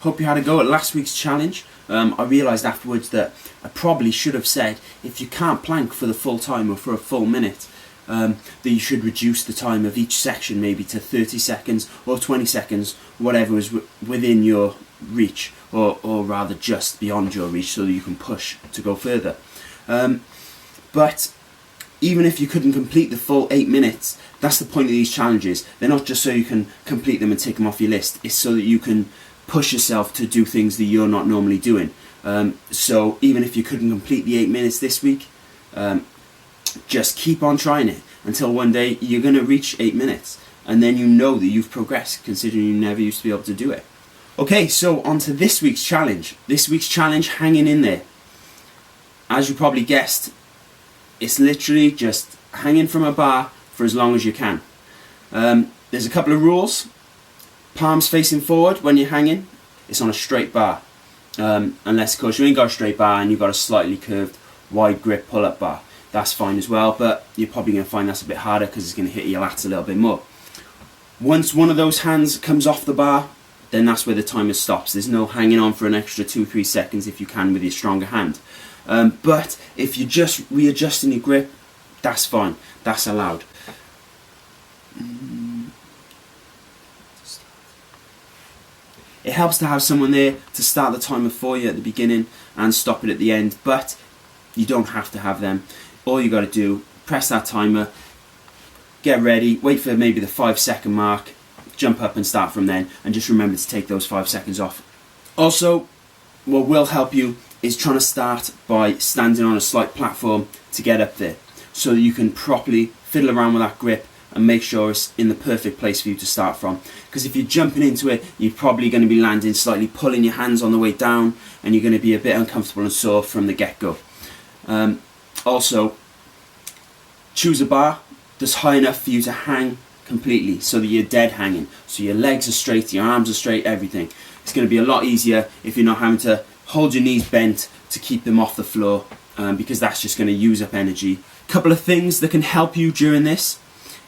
Hope you had a go at last week's challenge. I realised afterwards that I probably should have said if you can't plank for the full time or for a full minute, that you should reduce the time of each section maybe to 30 seconds or 20 seconds, whatever is within your reach, or rather just beyond your reach, so that you can push to go further. But even if you couldn't complete the full 8 minutes, that's the point of these challenges. They're not just so you can complete them and tick them off your list. It's so that you can push yourself to do things that you're not normally doing. So even if you couldn't complete the 8 minutes this week, just keep on trying it until one day you're going to reach 8 minutes. And then you know that you've progressed, considering you never used to be able to do it. Okay, so on to this week's challenge. This week's challenge, hanging in there. As you probably guessed, it's literally just hanging from a bar for as long as you can. There's a couple of rules. Palms facing forward when you're hanging. It's on a straight bar. Unless, of course, you ain't got a straight bar and you've got a slightly curved, wide grip pull-up bar. That's fine as well, but you're probably going to find that's a bit harder because it's going to hit your lats a little bit more. Once one of those hands comes off the bar, then that's where the timer stops. There's no hanging on for an extra 2-3 seconds if you can with your stronger hand. But if you're just readjusting your grip, that's fine. That's allowed. It helps to have someone there to start the timer for you at the beginning and stop it at the end, but you don't have to have them. All you got to do, press that timer, get ready, wait for maybe the 5-second mark, jump up and start from then, and just remember to take those 5 seconds off. Also, what will help you is trying to start by standing on a slight platform to get up there, so that you can properly fiddle around with that grip and make sure it's in the perfect place for you to start from. Because if you're jumping into it, you're probably going to be landing slightly, pulling your hands on the way down, and you're going to be a bit uncomfortable and sore from the get-go. Also, choose a bar that's high enough for you to hang completely, so that you're dead hanging, so your legs are straight, your arms are straight, everything. It's going to be a lot easier if you're not having to hold your knees bent to keep them off the floor, because that's just going to use up energy. A couple of things that can help you during this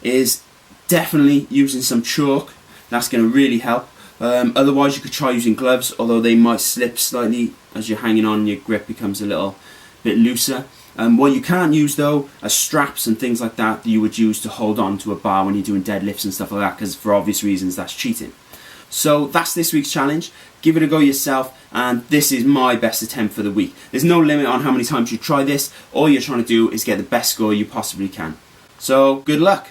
is definitely using some chalk. That's going to really help. Otherwise you could try using gloves, although they might slip slightly as you're hanging on, your grip becomes a little bit looser. What you can't use though are straps and things like that you would use to hold on to a bar when you're doing deadlifts and stuff like that, because for obvious reasons that's cheating. So that's this week's challenge. Give it a go yourself, and this is my best attempt for the week. There's no limit on how many times you try this. All you're trying to do is get the best score you possibly can. So good luck.